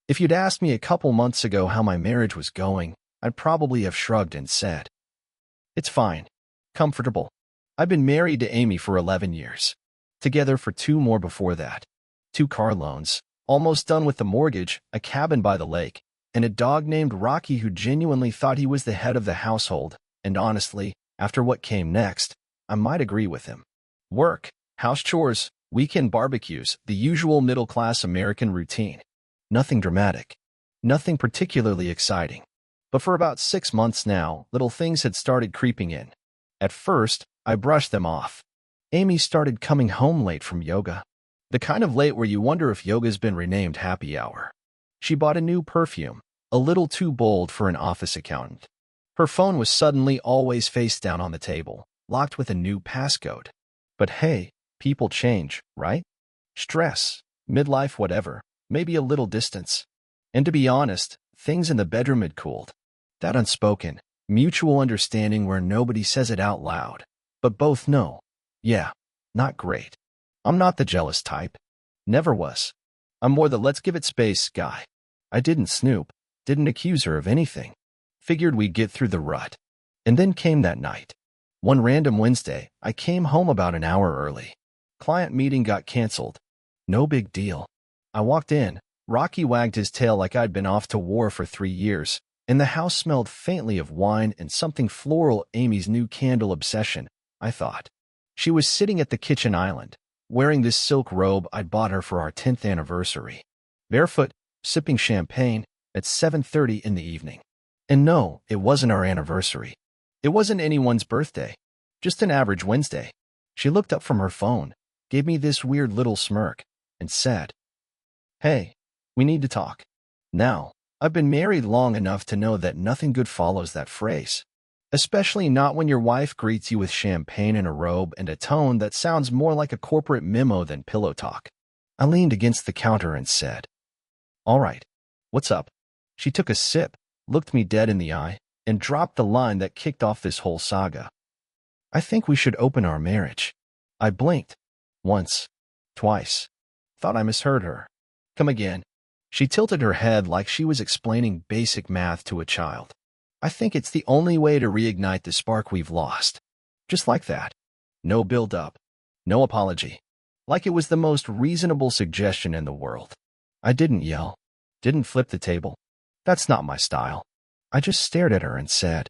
If you'd asked me a couple months ago how my marriage was going, I'd probably have shrugged and said, "It's fine. Comfortable." I've been married to Amy for 11 years. Together for 2 more before that. 2 car loans, almost done with the mortgage, a cabin by the lake, and a dog named Rocky who genuinely thought he was the head of the household, and honestly, after what came next, I might agree with him. Work, house chores, weekend barbecues, the usual middle-class American routine. Nothing dramatic. Nothing particularly exciting. But for about 6 months now, little things had started creeping in. At first, I brushed them off. Amy started coming home late from yoga. The kind of late where you wonder if yoga's been renamed happy hour. She bought a new perfume, a little too bold for an office accountant. Her phone was suddenly always face down on the table, locked with a new passcode. But hey, people change, right? Stress, midlife, whatever, maybe a little distance. And to be honest, things in the bedroom had cooled. That unspoken, mutual understanding where nobody says it out loud, but both know, yeah, not great. I'm not the jealous type. Never was. I'm more the let's give it space guy. I didn't snoop, didn't accuse her of anything. Figured we'd get through the rut. And then came that night. One random Wednesday, I came home about an hour early. Client meeting got canceled. No big deal. I walked in. Rocky wagged his tail like I'd been off to war for 3 years, and the house smelled faintly of wine and something floral. Amy's new candle obsession, I thought. She was sitting at the kitchen island, wearing this silk robe I'd bought her for our 10th anniversary. Barefoot, sipping champagne, at 7:30 in the evening. And no, it wasn't our anniversary. It wasn't anyone's birthday. Just an average Wednesday. She looked up from her phone, gave me this weird little smirk, and said, "Hey, we need to talk." Now, I've been married long enough to know that nothing good follows that phrase. Especially not when your wife greets you with champagne and a robe and a tone that sounds more like a corporate memo than pillow talk. I leaned against the counter and said, "All right, what's up?" She took a sip, looked me dead in the eye, and dropped the line that kicked off this whole saga. "I think we should open our marriage." I blinked. Once. Twice. Thought I misheard her. "Come again." She tilted her head like she was explaining basic math to a child. "I think it's the only way to reignite the spark we've lost." Just like that. No build-up. No apology. Like it was the most reasonable suggestion in the world. I didn't yell. Didn't flip the table. That's not my style. I just stared at her and said,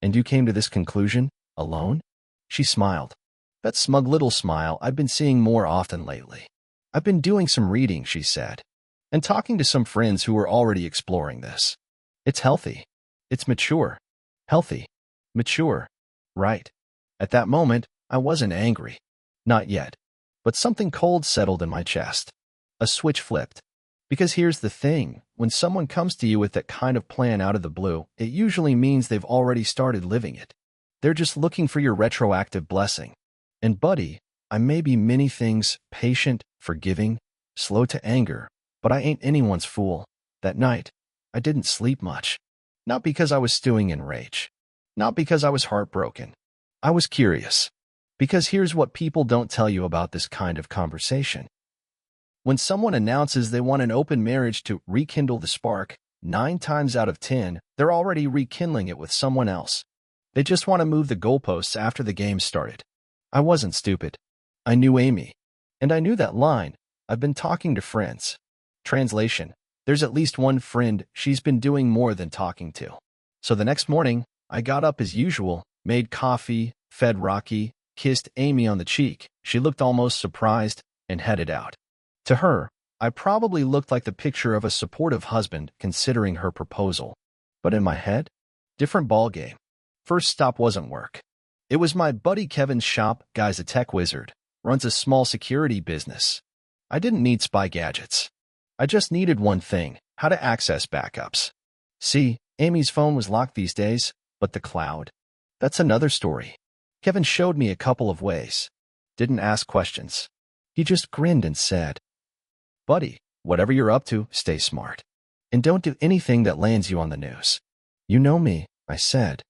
"And you came to this conclusion, alone?" She smiled. That smug little smile I've been seeing more often lately. "I've been doing some reading," she said, "and talking to some friends who are already exploring this. It's healthy. It's mature. Healthy. Mature. Right." At that moment, I wasn't angry. Not yet. But something cold settled in my chest. A switch flipped. Because here's the thing, when someone comes to you with that kind of plan out of the blue, it usually means they've already started living it. They're just looking for your retroactive blessing. And buddy, I may be many things, patient, forgiving, slow to anger, but I ain't anyone's fool. That night, I didn't sleep much. Not because I was stewing in rage. Not because I was heartbroken. I was curious. Because here's what people don't tell you about this kind of conversation. When someone announces they want an open marriage to rekindle the spark, 9 times out of 10, they're already rekindling it with someone else. They just want to move the goalposts after the game started. I wasn't stupid. I knew Amy. And I knew that line, "I've been talking to friends." Translation, there's at least one friend she's been doing more than talking to. So the next morning, I got up as usual, made coffee, fed Rocky, kissed Amy on the cheek. She looked almost surprised, and headed out. To her, I probably looked like the picture of a supportive husband considering her proposal. But in my head, different ballgame. First stop wasn't work. It was my buddy Kevin's shop. Guy's a tech wizard, runs a small security business. I didn't need spy gadgets. I just needed one thing, how to access backups. See, Amy's phone was locked these days, but the cloud? That's another story. Kevin showed me a couple of ways. Didn't ask questions. He just grinned and said, "Buddy, whatever you're up to, stay smart. And don't do anything that lands you on the news." "You know me," I said.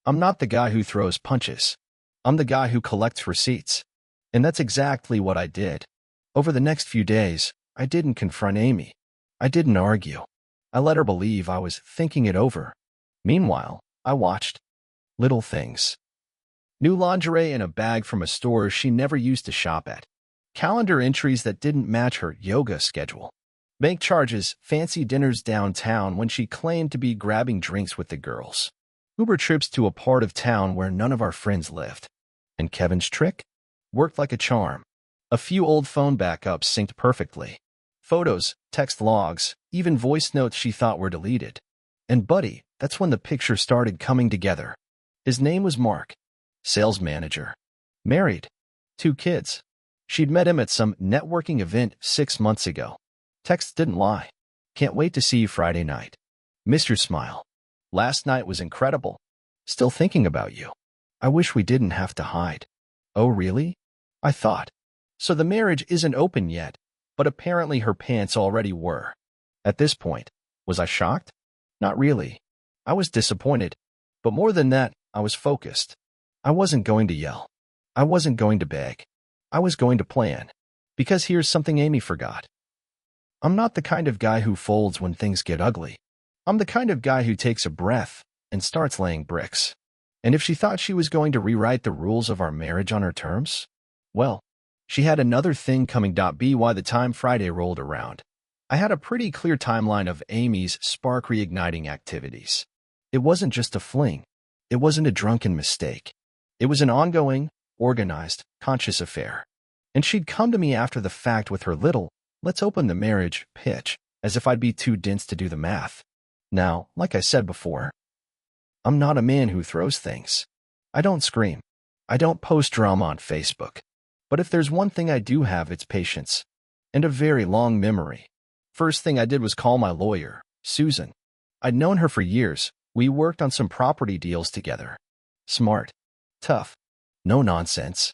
"I'm not the guy who throws punches. I'm the guy who collects receipts." And that's exactly what I did. Over the next few days, I didn't confront Amy. I didn't argue. I let her believe I was thinking it over. Meanwhile, I watched. Little things. New lingerie in a bag from a store she never used to shop at. Calendar entries that didn't match her yoga schedule. Bank charges, fancy dinners downtown when she claimed to be grabbing drinks with the girls. Uber trips to a part of town where none of our friends lived. And Kevin's trick? Worked like a charm. A few old phone backups synced perfectly. Photos, text logs, even voice notes she thought were deleted. And buddy, that's when the picture started coming together. His name was Mark. Sales manager. Married. 2 kids. She'd met him at some networking event 6 months ago. Texts didn't lie. Can't wait to see you Friday night. Mr. Smile. Last night was incredible. Still thinking about you. I wish we didn't have to hide. Oh, really? I thought. So the marriage isn't open yet, but apparently her pants already were. At this point, was I shocked? Not really. I was disappointed. But more than that, I was focused. I wasn't going to yell. I wasn't going to beg. I was going to plan. Because here's something Amy forgot. I'm not the kind of guy who folds when things get ugly. I'm the kind of guy who takes a breath and starts laying bricks. And if she thought she was going to rewrite the rules of our marriage on her terms, well, she had another thing coming. By the time Friday rolled around, I had a pretty clear timeline of Amy's spark reigniting activities. It wasn't just a fling. It wasn't a drunken mistake. It was an ongoing, organized, conscious affair. And she'd come to me after the fact with her little, let's open the marriage pitch, as if I'd be too dense to do the math. Now, like I said before, I'm not a man who throws things. I don't scream. I don't post drama on Facebook. But if there's one thing I do have, it's patience. And a very long memory. First thing I did was call my lawyer, Susan. I'd known her for years. We worked on some property deals together. Smart. Tough. No nonsense.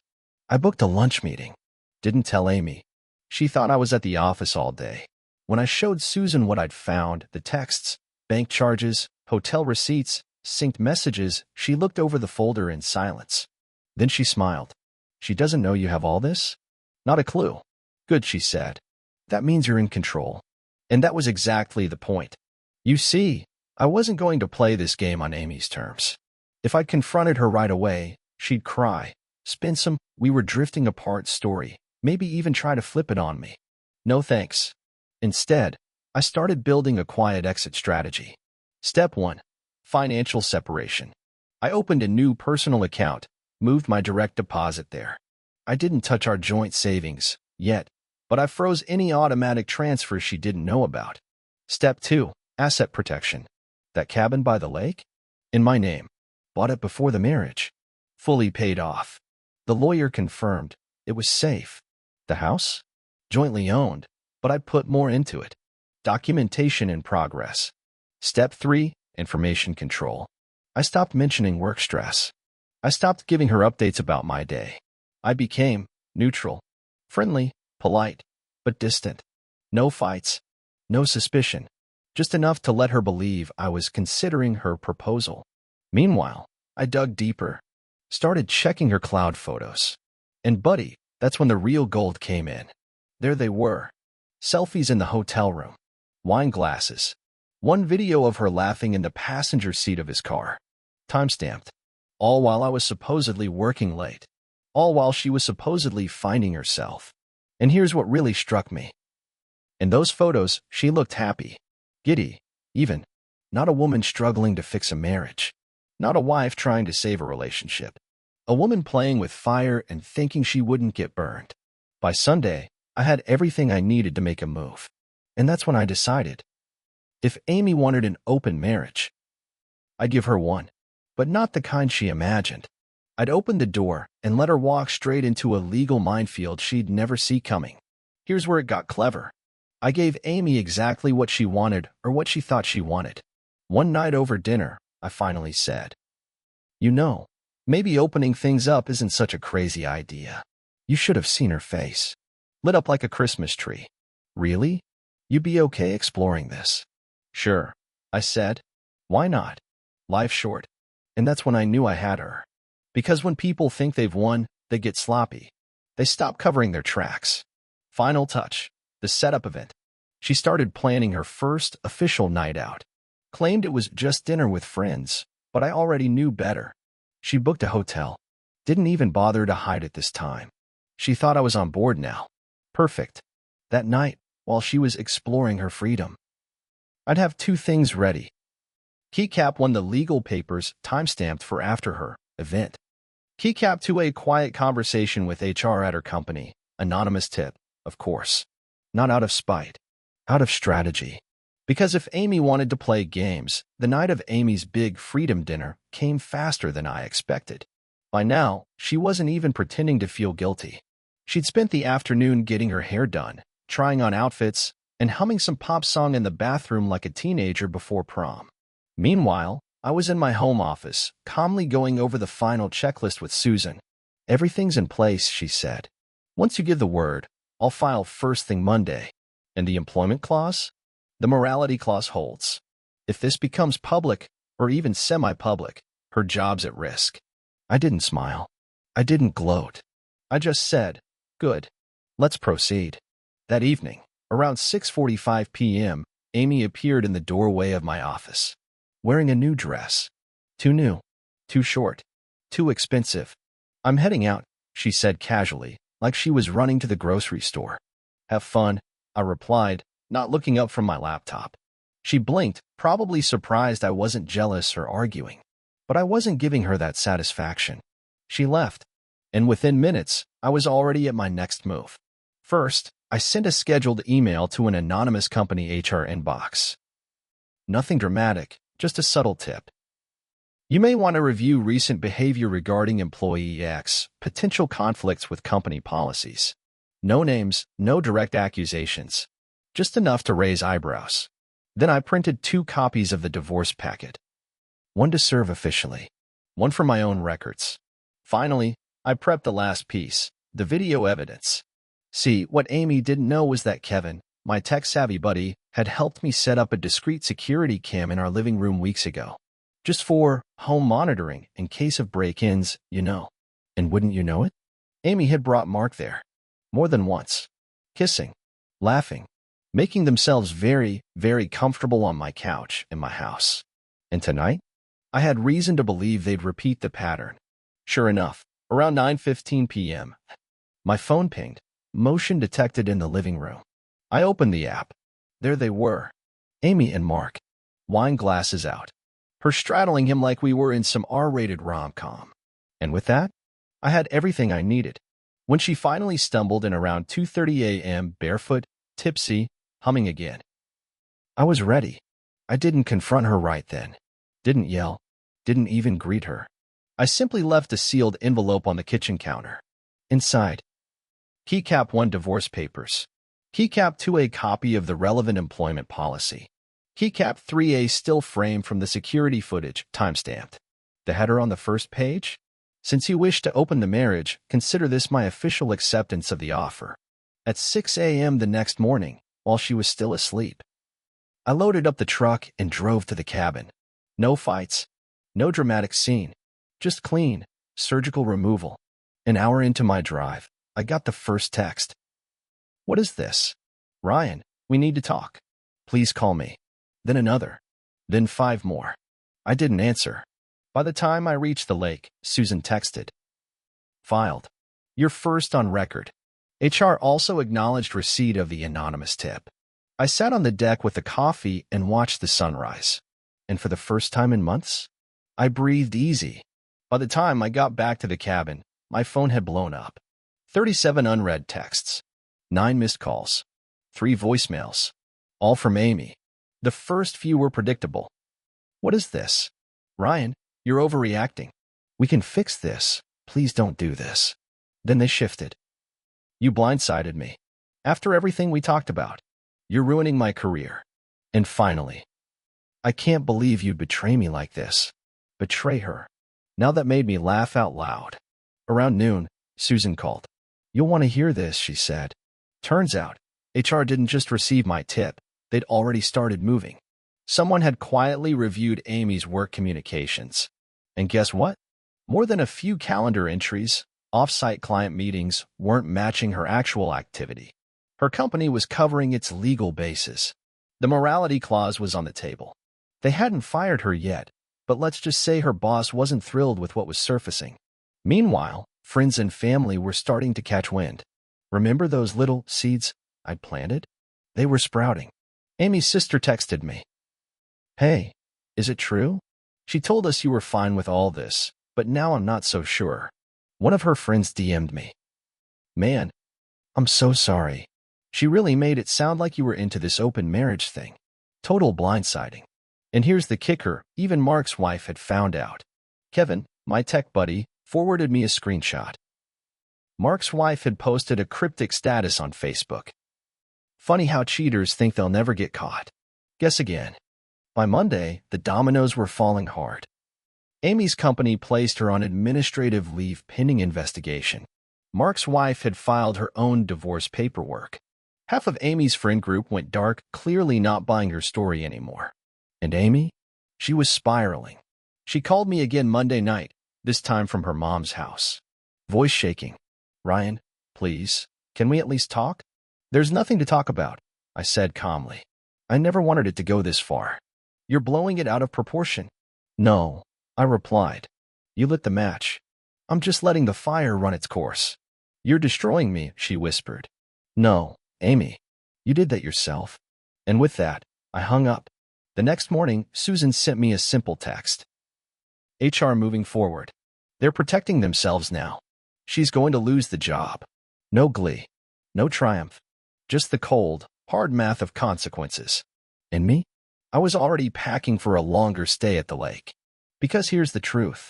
I booked a lunch meeting. Didn't tell Amy. She thought I was at the office all day. When I showed Susan what I'd found, the texts, bank charges, hotel receipts, synced messages, she looked over the folder in silence. Then she smiled. She doesn't know you have all this? Not a clue. Good, she said. That means you're in control. And that was exactly the point. You see, I wasn't going to play this game on Amy's terms. If I'd confronted her right away, she'd cry, spin some "we were drifting apart" story, maybe even try to flip it on me. No thanks. Instead, I started building a quiet exit strategy. Step 1. Financial separation. I opened a new personal account, moved my direct deposit there. I didn't touch our joint savings yet, but I froze any automatic transfers she didn't know about. Step 2. Asset protection. That cabin by the lake? In my name. Bought it before the marriage. Fully paid off. The lawyer confirmed it was safe. The house? Jointly owned, but I put more into it. Documentation in progress. Step 3. Information control. I stopped mentioning work stress. I stopped giving her updates about my day. I became neutral, friendly, polite, but distant. No fights, no suspicion, just enough to let her believe I was considering her proposal. Meanwhile, I dug deeper, started checking her cloud photos. And buddy, that's when the real gold came in. There they were. Selfies in the hotel room. Wine glasses. One video of her laughing in the passenger seat of his car. Timestamped. All while I was supposedly working late. All while she was supposedly finding herself. And here's what really struck me. In those photos, she looked happy. Giddy, even. Not a woman struggling to fix a marriage. Not a wife trying to save a relationship. A woman playing with fire and thinking she wouldn't get burned. By Sunday, I had everything I needed to make a move. And that's when I decided. If Amy wanted an open marriage, I'd give her one. But not the kind she imagined. I'd open the door and let her walk straight into a legal minefield she'd never see coming. Here's where it got clever. I gave Amy exactly what she wanted, or what she thought she wanted. One night over dinner, I finally said, "You know, maybe opening things up isn't such a crazy idea." You should have seen her face. Lit up like a Christmas tree. "Really? You'd be okay exploring this?" "Sure," I said. "Why not? Life's short." And that's when I knew I had her. Because when people think they've won, they get sloppy. They stop covering their tracks. Final touch. The setup event. She started planning her first official night out. Claimed it was just dinner with friends, but I already knew better. She booked a hotel. Didn't even bother to hide it this time. She thought I was on board now. Perfect. That night, while she was exploring her freedom, I'd have two things ready. Keycap 1, the legal papers timestamped for after her event. Keycap 2, a quiet conversation with HR at her company. Anonymous tip, of course. Not out of spite. Out of strategy. Because if Amy wanted to play games, the night of Amy's big freedom dinner came faster than I expected. By now, she wasn't even pretending to feel guilty. She'd spent the afternoon getting her hair done, trying on outfits, and humming some pop song in the bathroom like a teenager before prom. Meanwhile, I was in my home office, calmly going over the final checklist with Susan. Everything's in place, she said. Once you give the word, I'll file first thing Monday. And the employment clause? The morality clause holds. If this becomes public, or even semi-public, her job's at risk. I didn't smile. I didn't gloat. I just said, good. Let's proceed. That evening, around 6:45 p.m., Amy appeared in the doorway of my office, wearing a new dress. Too new, too short, too expensive. I'm heading out, she said casually, like she was running to the grocery store. Have fun, I replied, not looking up from my laptop. She blinked, probably surprised I wasn't jealous or arguing. But I wasn't giving her that satisfaction. She left, and within minutes, I was already at my next move. First, I sent a scheduled email to an anonymous company HR inbox. Nothing dramatic, just a subtle tip. You may want to review recent behavior regarding employee X, potential conflicts with company policies. No names, no direct accusations. Just enough to raise eyebrows. Then I printed 2 copies of the divorce packet. One to serve officially, one for my own records. Finally, I prepped the last piece, the video evidence. See, what Amy didn't know was that Kevin, my tech-savvy buddy, had helped me set up a discreet security cam in our living room weeks ago. Just for home monitoring in case of break-ins, you know. And wouldn't you know it? Amy had brought Mark there. More than once. Kissing, laughing, making themselves very, very comfortable on my couch in my house. And tonight, I had reason to believe they'd repeat the pattern. Sure enough, around 9:15 p.m., my phone pinged, motion detected in the living room. I opened the app. There they were, Amy and Mark, wine glasses out, her straddling him like we were in some R-rated rom-com. And with that, I had everything I needed. When she finally stumbled in around 2:30 a.m., barefoot, tipsy, humming again, I was ready. I didn't confront her right then. Didn't yell, didn't even greet her. I simply left a sealed envelope on the kitchen counter. Inside, Keycap 1 divorce papers. Keycap 2 a copy of the relevant employment policy. Keycap 3 a still frame from the security footage, timestamped. The header on the first page? Since you wish to open the marriage, consider this my official acceptance of the offer. At 6 a.m. the next morning, while she was still asleep, I loaded up the truck and drove to the cabin. No fights, no dramatic scene, just clean, surgical removal. An hour into my drive, I got the first text. What is this? Ryan, we need to talk. Please call me. Then another. Then 5 more. I didn't answer. By the time I reached the lake, Susan texted. Filed. You're first on record. HR also acknowledged receipt of the anonymous tip. I sat on the deck with a coffee and watched the sunrise. And for the first time in months, I breathed easy. By the time I got back to the cabin, my phone had blown up. 37 unread texts, 9 missed calls, 3 voicemails, all from Amy. The first few were predictable. What is this? Ryan, you're overreacting. We can fix this. Please don't do this. Then they shifted. You blindsided me. After everything we talked about, you're ruining my career. And finally, I can't believe you'd betray me like this. Betray her. Now that made me laugh out loud. Around noon, Susan called. You'll want to hear this, she said. Turns out, HR didn't just receive my tip, they'd already started moving. Someone had quietly reviewed Amy's work communications. And guess what? More than a few calendar entries, off-site client meetings weren't matching her actual activity. Her company was covering its legal bases. The morality clause was on the table. They hadn't fired her yet, but let's just say her boss wasn't thrilled with what was surfacing. Meanwhile, friends and family were starting to catch wind. Remember those little seeds I'd planted? They were sprouting. Amy's sister texted me. Hey, is it true? She told us you were fine with all this, but now I'm not so sure. One of her friends DM'd me. Man, I'm so sorry. She really made it sound like you were into this open marriage thing. Total blindsiding. And here's the kicker, even Mark's wife had found out. Kevin, my tech buddy, forwarded me a screenshot. Mark's wife had posted a cryptic status on Facebook. Funny how cheaters think they'll never get caught. Guess again. By Monday, the dominoes were falling hard. Amy's company placed her on administrative leave pending investigation. Mark's wife had filed her own divorce paperwork. Half of Amy's friend group went dark, clearly not buying her story anymore. And Amy? She was spiraling. She called me again Monday night, this time from her mom's house. Voice shaking. Ryan, please, can we at least talk? There's nothing to talk about, I said calmly. I never wanted it to go this far. You're blowing it out of proportion. No, I replied. You lit the match. I'm just letting the fire run its course. You're destroying me, she whispered. No, Amy, you did that yourself. And with that, I hung up. The next morning, Susan sent me a simple text. HR moving forward. They're protecting themselves now. She's going to lose the job. No glee. No triumph. Just the cold, hard math of consequences. And me? I was already packing for a longer stay at the lake. Because here's the truth.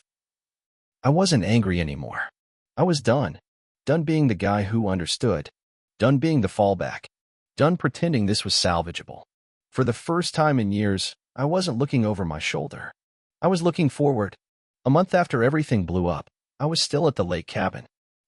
I wasn't angry anymore. I was done. Done being the guy who understood. Done being the fallback. Done pretending this was salvageable. For the first time in years, I wasn't looking over my shoulder. I was looking forward. A month after everything blew up, I was still at the lake cabin.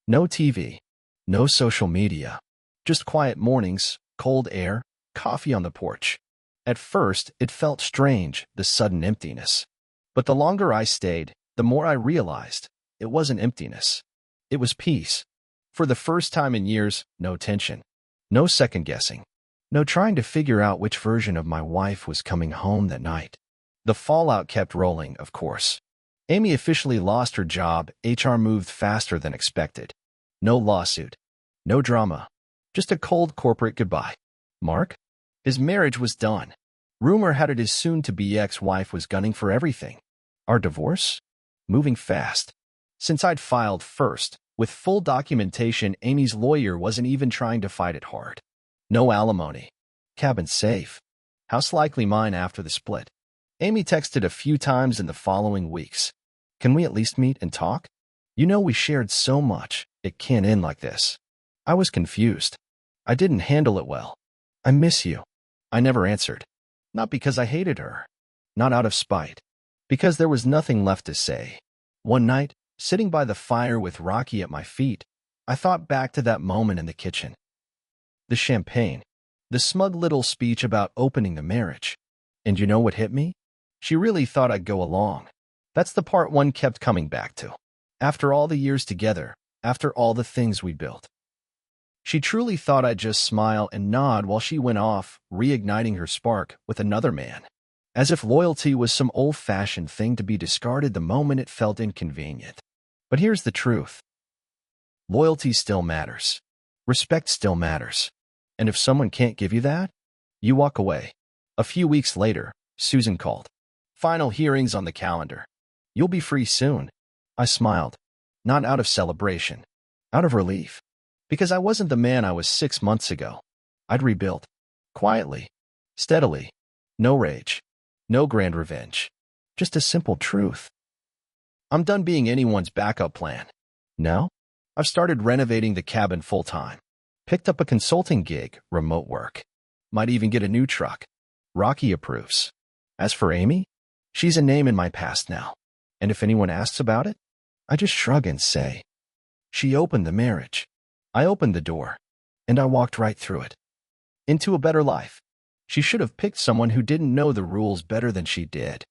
No TV. No social media. Just quiet mornings, cold air, coffee on the porch. At first, it felt strange, the sudden emptiness. But the longer I stayed, the more I realized it wasn't emptiness. It was peace. For the first time in years, no tension. No second-guessing. No trying to figure out which version of my wife was coming home that night. The fallout kept rolling, of course. Amy officially lost her job. HR moved faster than expected. No lawsuit. No drama. Just a cold corporate goodbye. Mark? His marriage was done. Rumor had it his soon-to-be ex-wife was gunning for everything. Our divorce? Moving fast. Since I'd filed first, with full documentation, Amy's lawyer wasn't even trying to fight it hard. No alimony. Cabin safe. House likely mine after the split. Amy texted a few times in the following weeks. Can we at least meet and talk? You know we shared so much, it can't end like this. I was confused. I didn't handle it well. I miss you. I never answered. Not because I hated her. Not out of spite. Because there was nothing left to say. One night, sitting by the fire with Rocky at my feet, I thought back to that moment in the kitchen. The champagne. The smug little speech about opening the marriage. And you know what hit me? She really thought I'd go along. That's the part one kept coming back to. After all the years together, after all the things we built. She truly thought I'd just smile and nod while she went off, reigniting her spark with another man. As if loyalty was some old-fashioned thing to be discarded the moment it felt inconvenient. But here's the truth. Loyalty still matters. Respect still matters. And if someone can't give you that, you walk away. A few weeks later, Susan called. Final hearings on the calendar. You'll be free soon. I smiled. Not out of celebration. Out of relief. Because I wasn't the man I was 6 months ago. I'd rebuilt. Quietly. Steadily. No rage. No grand revenge. Just a simple truth. I'm done being anyone's backup plan. Now, I've started renovating the cabin full-time. Picked up a consulting gig, remote work. Might even get a new truck. Rocky approves. As for Amy, she's a name in my past now. And if anyone asks about it, I just shrug and say, she opened the marriage. I opened the door. And I walked right through it. Into a better life. She should have picked someone who didn't know the rules better than she did.